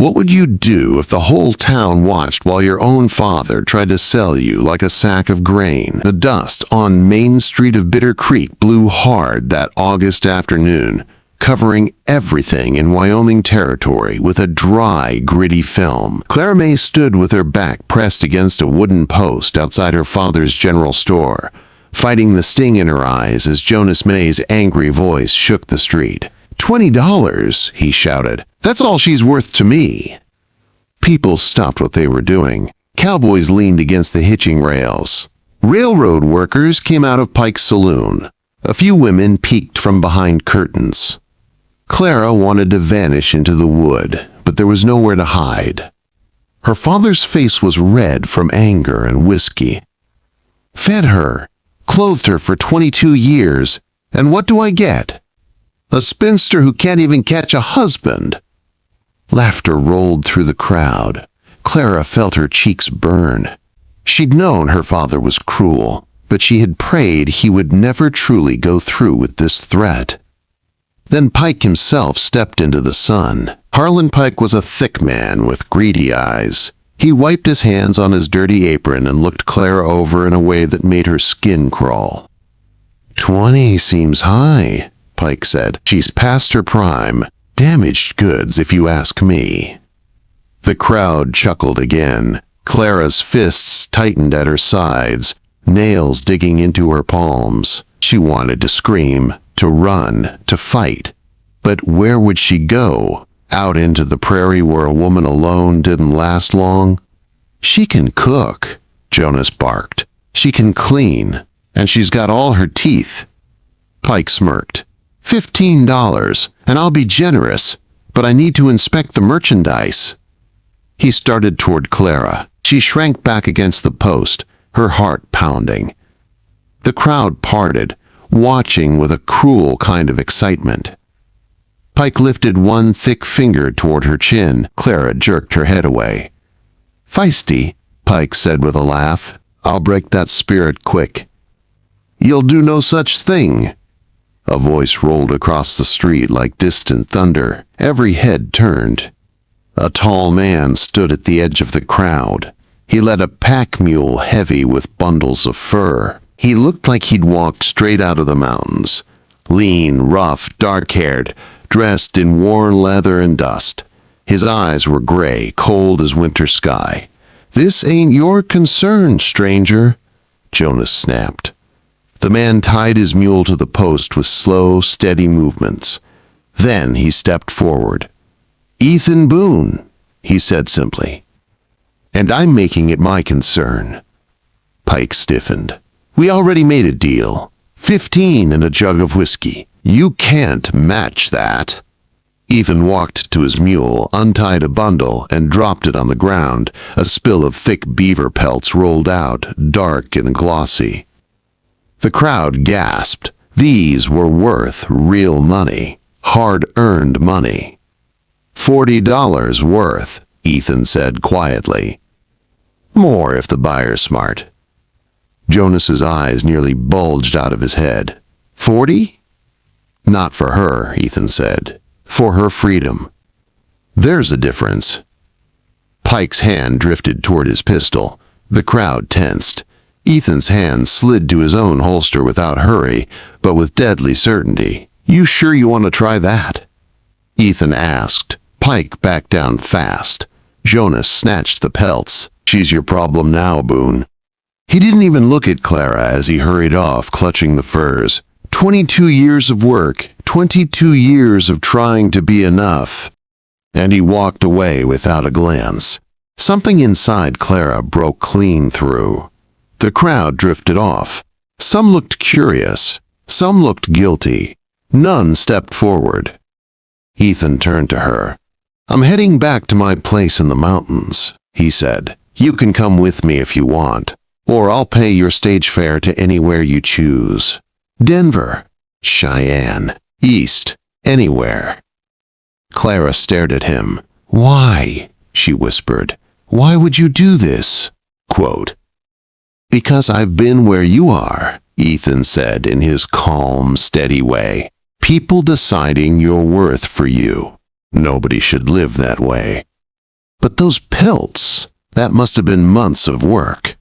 What would you do if the whole town watched while your own father tried to sell you like a sack of grain? The dust on Main Street of Bitter Creek blew hard that August afternoon, covering everything in Wyoming territory with a dry, gritty film. Clara May stood with her back pressed against a wooden post outside her father's general store, fighting the sting in her eyes as Jonas May's angry voice shook the street. $20, he shouted. That's all she's worth to me. People stopped what they were doing. Cowboys leaned against the hitching rails. Railroad workers came out of Pike's saloon. A few women peeked from behind curtains. Clara wanted to vanish into the wood, but there was nowhere to hide. Her father's face was red from anger and whiskey. Fed her, clothed her for 22 years, and what do I get? A spinster who can't even catch a husband. Laughter rolled through the crowd. Clara felt her cheeks burn. She'd known her father was cruel, but she had prayed he would never truly go through with this threat. Then Pike himself stepped into the sun. Harlan Pike was a thick man with greedy eyes. He wiped his hands on his dirty apron and looked Clara over in a way that made her skin crawl. 20 seems high, Pike said. She's past her prime. Damaged goods, if you ask me. The crowd chuckled again. Clara's fists tightened at her sides, nails digging into her palms. She wanted to scream, to run, to fight. But where would she go? Out into the prairie where a woman alone didn't last long? She can cook, Jonas barked. She can clean, and she's got all her teeth. Pike smirked. $15, and I'll be generous, but I need to inspect the merchandise. He started toward Clara. She shrank back against the post, her heart pounding. The crowd parted, watching with a cruel kind of excitement. Pike lifted one thick finger toward her chin. Clara jerked her head away. Feisty, Pike said with a laugh. I'll break that spirit quick. You'll do no such thing. A voice rolled across the street like distant thunder. Every head turned. A tall man stood at the edge of the crowd. He led a pack mule heavy with bundles of fur. He looked like he'd walked straight out of the mountains. Lean, rough, dark-haired, dressed in worn leather and dust. His eyes were gray, cold as winter sky. This ain't your concern, stranger, Jonas snapped. The man tied his mule to the post with slow, steady movements. Then he stepped forward. Ethan Boone, he said simply. And I'm making it my concern. Pike stiffened. We already made a deal. 15 and a jug of whiskey. You can't match that. Ethan walked to his mule, untied a bundle, and dropped it on the ground. A spill of thick beaver pelts rolled out, dark and glossy. The crowd gasped. These were worth real money, hard-earned money. $40 worth, Ethan said quietly. More if the buyer's smart. Jonas's eyes nearly bulged out of his head. 40? Not for her, Ethan said. For her freedom. There's a difference. Pike's hand drifted toward his pistol. The crowd tensed. Ethan's hand slid to his own holster without hurry, but with deadly certainty. You sure you want to try that? Ethan asked. Pike backed down fast. Jonas snatched the pelts. She's your problem now, Boone. He didn't even look at Clara as he hurried off, clutching the furs. 22 years of work, 22 years of trying to be enough. And he walked away without a glance. Something inside Clara broke clean through. The crowd drifted off. Some looked curious. Some looked guilty. None stepped forward. Ethan turned to her. I'm heading back to my place in the mountains, he said. You can come with me if you want, or I'll pay your stage fare to anywhere you choose. Denver, Cheyenne, East, anywhere. Clara stared at him. Why? She whispered. Why would you do this? Quote. Because I've been where you are, Ethan said in his calm, steady way. People deciding your worth for you. Nobody should live that way. But those pelts, that must have been months of work.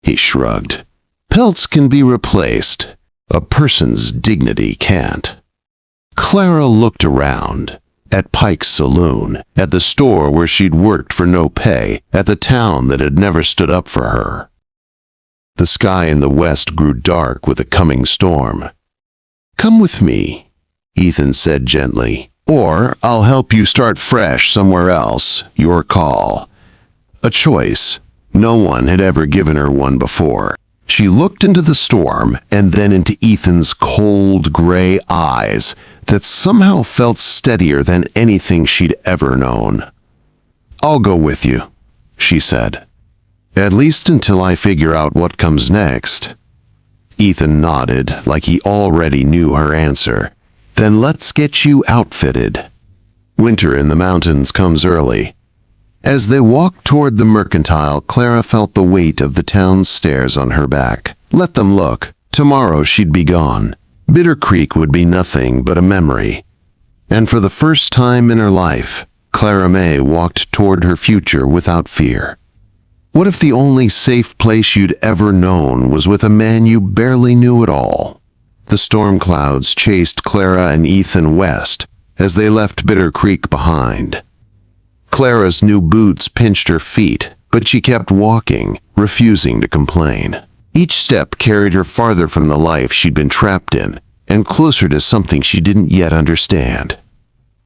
He shrugged. Pelts can be replaced. A person's dignity can't. Clara looked around. At Pike's saloon, at the store where she'd worked for no pay, at the town that had never stood up for her. The sky in the west grew dark with a coming storm. "Come with me," Ethan said gently, "or I'll help you start fresh somewhere else. Your call." A choice. No one had ever given her one before. She looked into the storm and then into Ethan's cold gray eyes that somehow felt steadier than anything she'd ever known. "I'll go with you," she said. "At least until I figure out what comes next." Ethan nodded like he already knew her answer. "Then let's get you outfitted. Winter in the mountains comes early." As they walked toward the mercantile, Clara felt the weight of the town's stairs on her back. Let them look. Tomorrow she'd be gone. Bitter Creek would be nothing but a memory. And for the first time in her life, Clara May walked toward her future without fear. What if the only safe place you'd ever known was with a man you barely knew at all? The storm clouds chased Clara and Ethan west as they left Bitter Creek behind. Clara's new boots pinched her feet, but she kept walking, refusing to complain. Each step carried her farther from the life she'd been trapped in, and closer to something she didn't yet understand.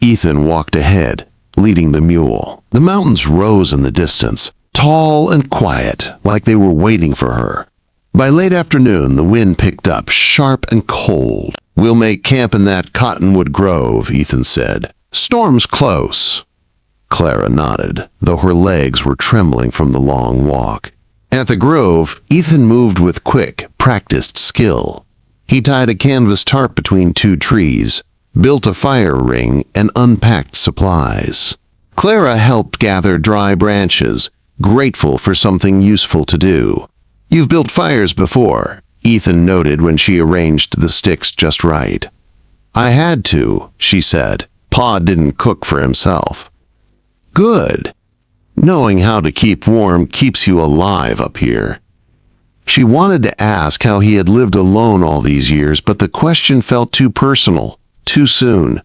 Ethan walked ahead, leading the mule. The mountains rose in the distance, tall and quiet, like they were waiting for her. By late afternoon, the wind picked up, sharp and cold. "We'll make camp in that cottonwood grove," Ethan said. "Storm's close." Clara nodded, though her legs were trembling from the long walk. At the grove, Ethan moved with quick, practiced skill. He tied a canvas tarp between two trees, built a fire ring, and unpacked supplies. Clara helped gather dry branches, grateful for something useful to do. "You've built fires before," Ethan noted when she arranged the sticks just right. "I had to," she said. "Pa didn't cook for himself." "Good. Knowing how to keep warm keeps you alive up here." She wanted to ask how he had lived alone all these years, but the question felt too personal, too soon.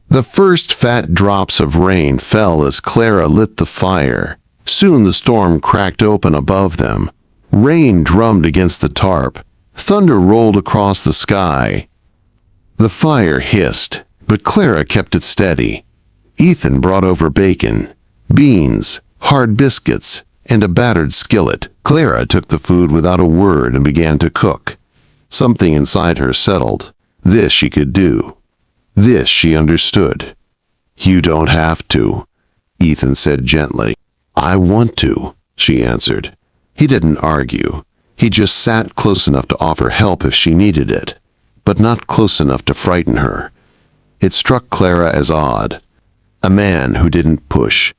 The first fat drops of rain fell as Clara lit the fire. Soon the storm cracked open above them. Rain drummed against the tarp. Thunder rolled across the sky. The fire hissed, but Clara kept it steady. Ethan brought over bacon, beans, hard biscuits, and a battered skillet. Clara took the food without a word and began to cook. Something inside her settled. This she could do. This she understood. "You don't have to," Ethan said gently. "I want to," she answered. He didn't argue. He just sat close enough to offer help if she needed it, but not close enough to frighten her. It struck Clara as odd. A man who didn't push.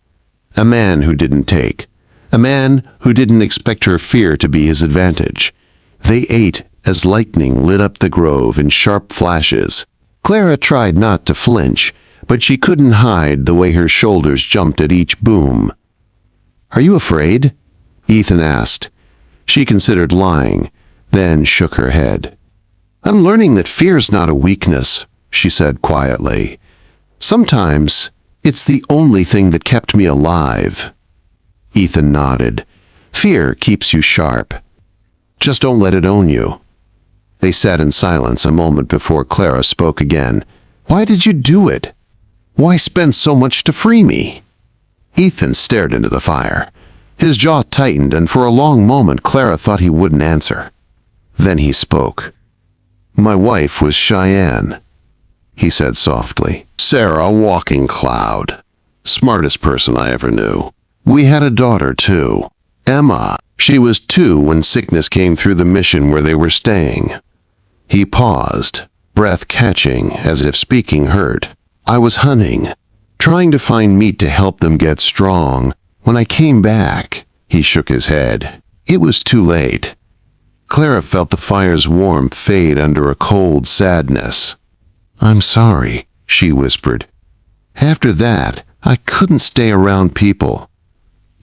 A man who didn't take. A man who didn't expect her fear to be his advantage. They ate as lightning lit up the grove in sharp flashes. Clara tried not to flinch, but she couldn't hide the way her shoulders jumped at each boom. "Are you afraid?" Ethan asked. She considered lying, then shook her head. "I'm learning that fear's not a weakness," she said quietly. "Sometimes it's the only thing that kept me alive." Ethan nodded. "Fear keeps you sharp. Just don't let it own you." They sat in silence a moment before Clara spoke again. "Why did you do it? Why spend so much to free me?" Ethan stared into the fire. His jaw tightened, and for a long moment Clara thought he wouldn't answer. Then he spoke. "My wife was Cheyenne," he said softly. "Sarah Walking Cloud. Smartest person I ever knew. We had a daughter, too. Emma. She was 2 when sickness came through the mission where they were staying." He paused, breath catching as if speaking hurt. "I was hunting, trying to find meat to help them get strong. When I came back," he shook his head, "it was too late." Clara felt the fire's warmth fade under a cold sadness. "I'm sorry," she whispered. After that, I couldn't stay around people.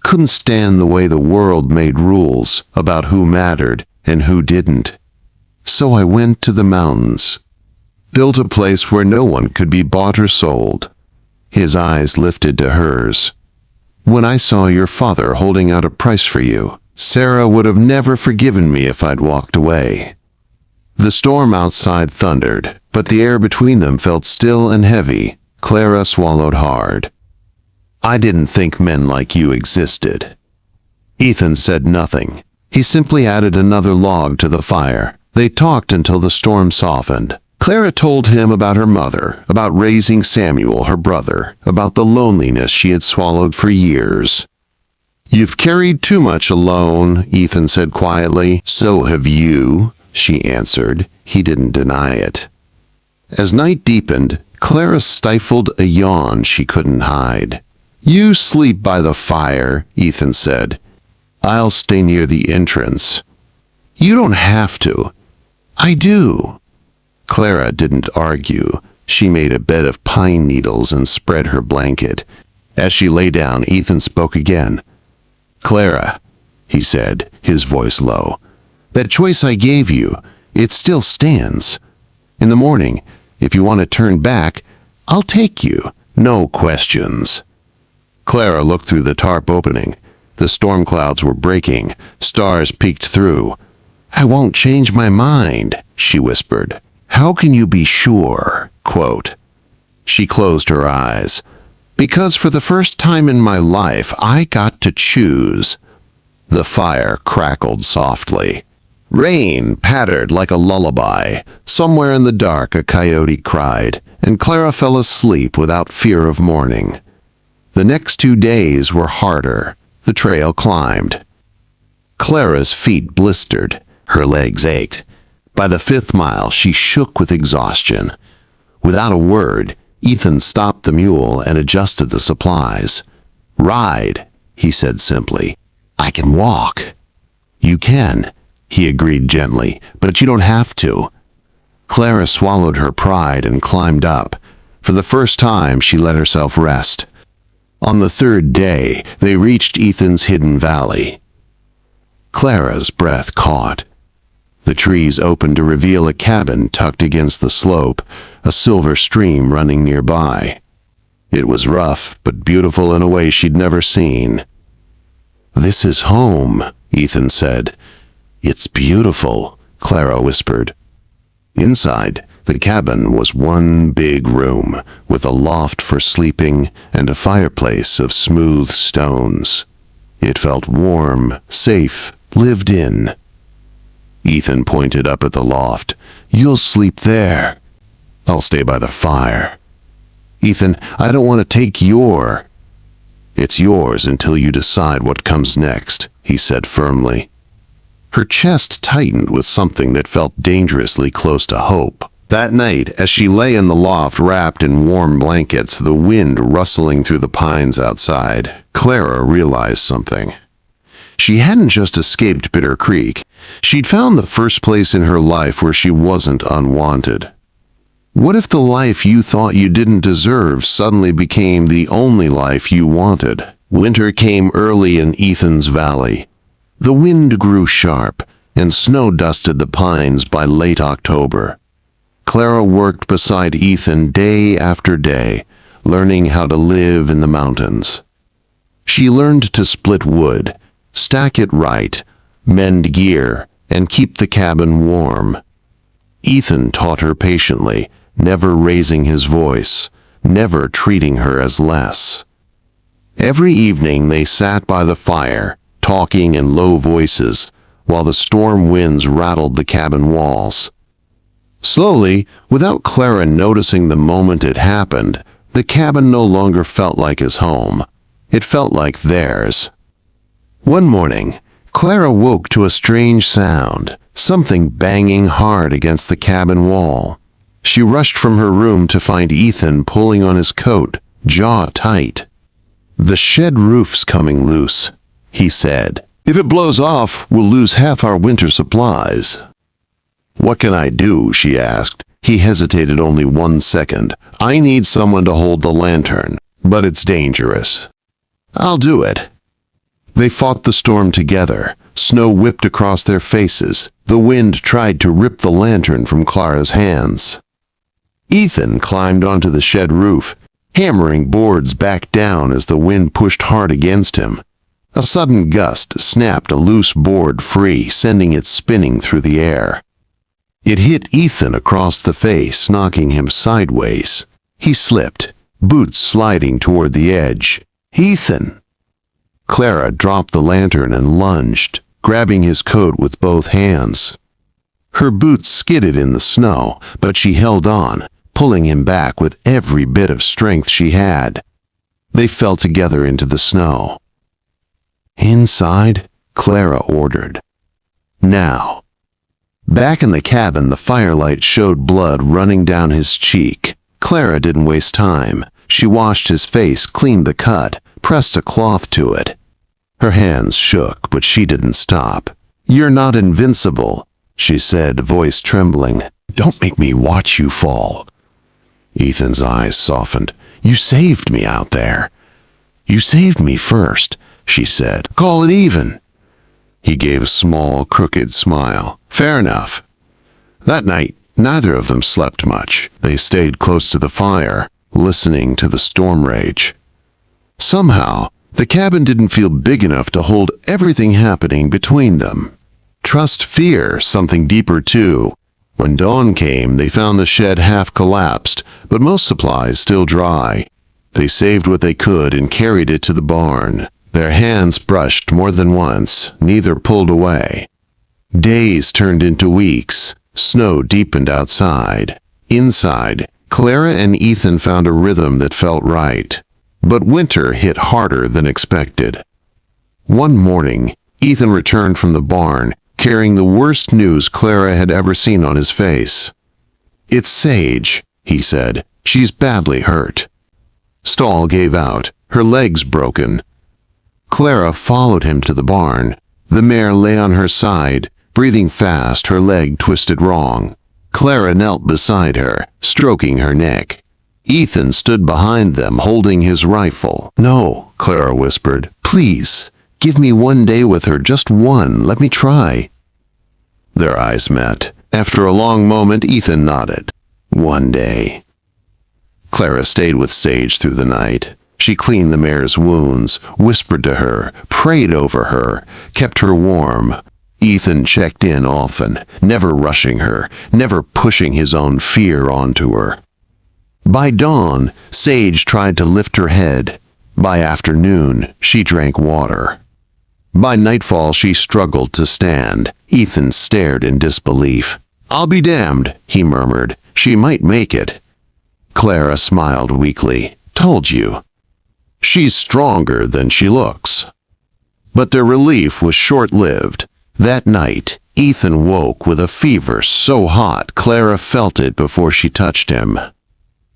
Couldn't stand the way the world made rules about who mattered and who didn't. So I went to the mountains. Built a place where no one could be bought or sold. His eyes lifted to hers. When I saw your father holding out a price for you, Sarah would have never forgiven me if I'd walked away. The storm outside thundered, but the air between them felt still and heavy. Clara swallowed hard. I didn't think men like you existed. Ethan said nothing. He simply added another log to the fire. They talked until the storm softened. Clara told him about her mother, about raising Samuel, her brother, about the loneliness she had swallowed for years. You've carried too much alone, Ethan said quietly. So have you, she answered. He didn't deny it. As night deepened, Clara stifled a yawn she couldn't hide. You sleep by the fire, Ethan said. I'll stay near the entrance. You don't have to. I do. Clara didn't argue. She made a bed of pine needles and spread her blanket. As she lay down, Ethan spoke again. Clara, he said, his voice low, that choice I gave you, it still stands. In the morning, if you want to turn back, I'll take you. No questions. Clara looked through the tarp opening. The storm clouds were breaking. Stars peeked through. I won't change my mind, she whispered. How can you be sure? Quote. She closed her eyes. Because for the first time in my life, I got to choose. The fire crackled softly. Rain pattered like a lullaby. Somewhere in the dark, a coyote cried, and Clara fell asleep without fear of morning. The next 2 days were harder. The trail climbed. Clara's feet blistered. Her legs ached. By the 5th mile, she shook with exhaustion. Without a word, Ethan stopped the mule and adjusted the supplies. Ride, he said simply. I can walk. You can, he agreed gently, but you don't have to. Clara swallowed her pride and climbed up. For the first time, she let herself rest. On the 3rd day, they reached Ethan's hidden valley. Clara's breath caught. The trees opened to reveal a cabin tucked against the slope, a silver stream running nearby. It was rough, but beautiful in a way she'd never seen. This is home, Ethan said. It's beautiful, Clara whispered. Inside, the cabin was one big room, with a loft for sleeping and a fireplace of smooth stones. It felt warm, safe, lived in. Ethan pointed up at the loft. You'll sleep there. I'll stay by the fire. Ethan, I don't want to take your... It's yours until you decide what comes next, he said firmly. Her chest tightened with something that felt dangerously close to hope. That night, as she lay in the loft wrapped in warm blankets, the wind rustling through the pines outside, Clara realized something. She hadn't just escaped Bitter Creek. She'd found the first place in her life where she wasn't unwanted. What if the life you thought you didn't deserve suddenly became the only life you wanted? Winter came early in Ethan's valley. The wind grew sharp, and snow dusted the pines by late October. Clara worked beside Ethan day after day, learning how to live in the mountains. She learned to split wood, stack it right, mend gear, and keep the cabin warm. Ethan taught her patiently, never raising his voice, never treating her as less. Every evening they sat by the fire, talking in low voices, while the storm winds rattled the cabin walls. Slowly, without Clara noticing the moment it happened, the cabin no longer felt like his home. It felt like theirs. One morning, Clara woke to a strange sound, something banging hard against the cabin wall. She rushed from her room to find Ethan pulling on his coat, jaw tight. The shed roof's coming loose, he said. If it blows off, we'll lose half our winter supplies. What can I do? She asked. He hesitated only 1 second. I need someone to hold the lantern. but it's dangerous. I'll do it." They fought the storm together. Snow whipped across their faces. The wind tried to rip the lantern from Clara's hands. Ethan climbed onto the shed roof, hammering boards back down as the wind pushed hard against him. A sudden gust snapped a loose board free, sending it spinning through the air. It hit Ethan across the face, knocking him sideways. He slipped, boots sliding toward the edge. "Ethan!" Clara dropped the lantern and lunged, grabbing his coat with both hands. Her boots skidded in the snow, but she held on, pulling him back with every bit of strength she had. They fell together into the snow. "Inside," Clara ordered. "Now." Back in the cabin, the firelight showed blood running down his cheek. Clara didn't waste time. She washed his face, cleaned the cut, pressed a cloth to it. Her hands shook, but she didn't stop. "You're not invincible," she said, voice trembling. "Don't make me watch you fall." Ethan's eyes softened. "You saved me out there." "You saved me first," she said. "Call it even." He gave a small, crooked smile. "Fair enough." That night, neither of them slept much. They stayed close to the fire, listening to the storm rage. Somehow, the cabin didn't feel big enough to hold everything happening between them. Trust, fear, something deeper too. When dawn came, they found the shed half collapsed, but most supplies still dry. They saved what they could and carried it to the barn. Their hands brushed more than once, neither pulled away. Days turned into weeks. Snow deepened outside. Inside, Clara and Ethan found a rhythm that felt right. But winter hit harder than expected. One morning, Ethan returned from the barn, carrying the worst news Clara had ever seen on his face. "It's Sage," he said. "She's badly hurt." Stall gave out, her legs broken. Clara followed him to the barn. The mare lay on her side, breathing fast, her leg twisted wrong. Clara knelt beside her, stroking her neck. Ethan stood behind them, holding his rifle. "No," Clara whispered. "Please, give me one day with her, just one. Let me try." Their eyes met. After a long moment, Ethan nodded. "One day." Clara stayed with Sage through the night. She cleaned the mare's wounds, whispered to her, prayed over her, kept her warm. Ethan checked in often, never rushing her, never pushing his own fear onto her. By dawn, Sage tried to lift her head. By afternoon, she drank water. By nightfall, she struggled to stand. Ethan stared in disbelief. "I'll be damned," he murmured. "She might make it." Clara smiled weakly. "Told you. She's stronger than she looks." But their relief was short-lived. That night, Ethan woke with a fever so hot Clara felt it before she touched him.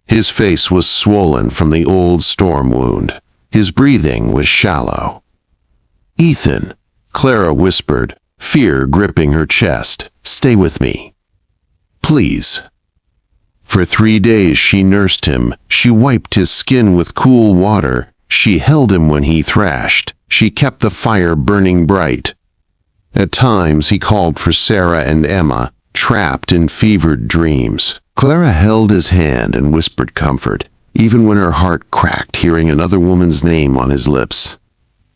His face was swollen from the old storm wound. His breathing was shallow. "Ethan," Clara whispered, fear gripping her chest. "Stay with me. Please." For 3 days she nursed him. She wiped his skin with cool water. She held him when he thrashed. She kept the fire burning bright. At times he called for Sarah and Emma, trapped in fevered dreams. Clara held his hand and whispered comfort, even when her heart cracked hearing another woman's name on his lips.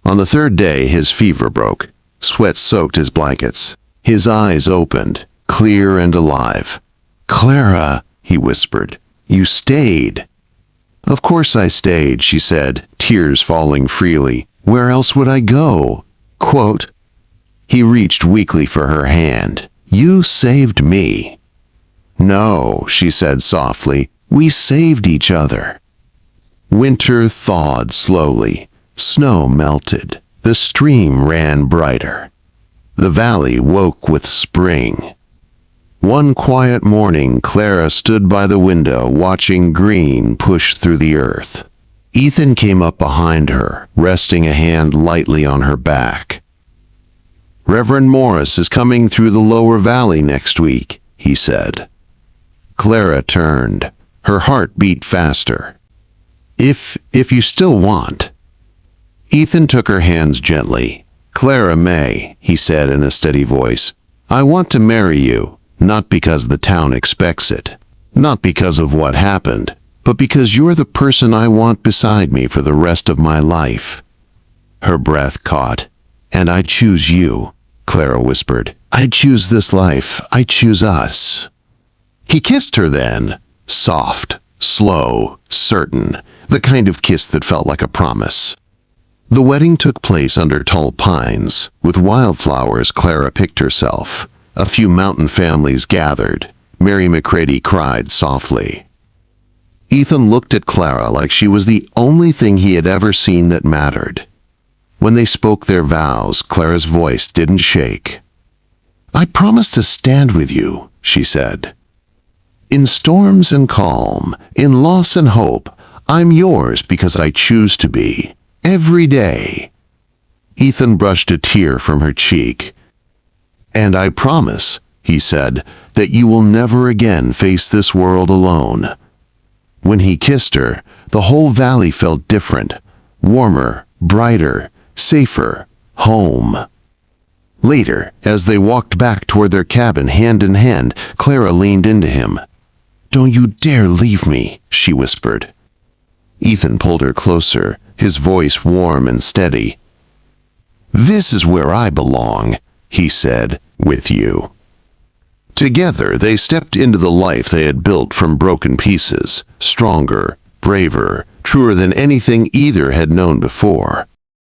On the 3rd day his fever broke. Sweat soaked his blankets. His eyes opened, clear and alive. "Clara," he whispered, "you stayed." "Of course I stayed," she said, tears falling freely. "Where else would I go?" Quote. He reached weakly for her hand. "You saved me." "No," she said softly, "we saved each other." Winter thawed slowly. Snow melted. The stream ran brighter. The valley woke with spring. One quiet morning, Clara stood by the window watching green push through the earth. Ethan came up behind her, resting a hand lightly on her back. "Reverend Morris is coming through the lower valley next week," he said. Clara turned. Her heart beat faster. If you still want. Ethan took her hands gently. Clara May, he said in a steady voice, I want to marry you, not because the town expects it, not because of what happened, but because you're the person I want beside me for the rest of my life. Her breath caught. And I choose you, Clara whispered. I choose this life. I choose us. He kissed her then, soft, slow, certain, the kind of kiss that felt like a promise. The wedding took place under tall pines. With wildflowers, Clara picked herself. A few mountain families gathered. Mary McCready cried softly. Ethan looked at Clara like she was the only thing he had ever seen that mattered. When they spoke their vows, Clara's voice didn't shake. I promise to stand with you, she said. In storms and calm, in loss and hope, I'm yours because I choose to be. Every day. Ethan brushed a tear from her cheek. And I promise, he said, that you will never again face this world alone. When he kissed her, the whole valley felt different, warmer, brighter, safer, home. Later, as they walked back toward their cabin hand in hand, Clara leaned into him. Don't you dare leave me, she whispered. Ethan pulled her closer, his voice warm and steady. This is where I belong, he said, with you. Together, they stepped into the life they had built from broken pieces, stronger, braver, truer than anything either had known before.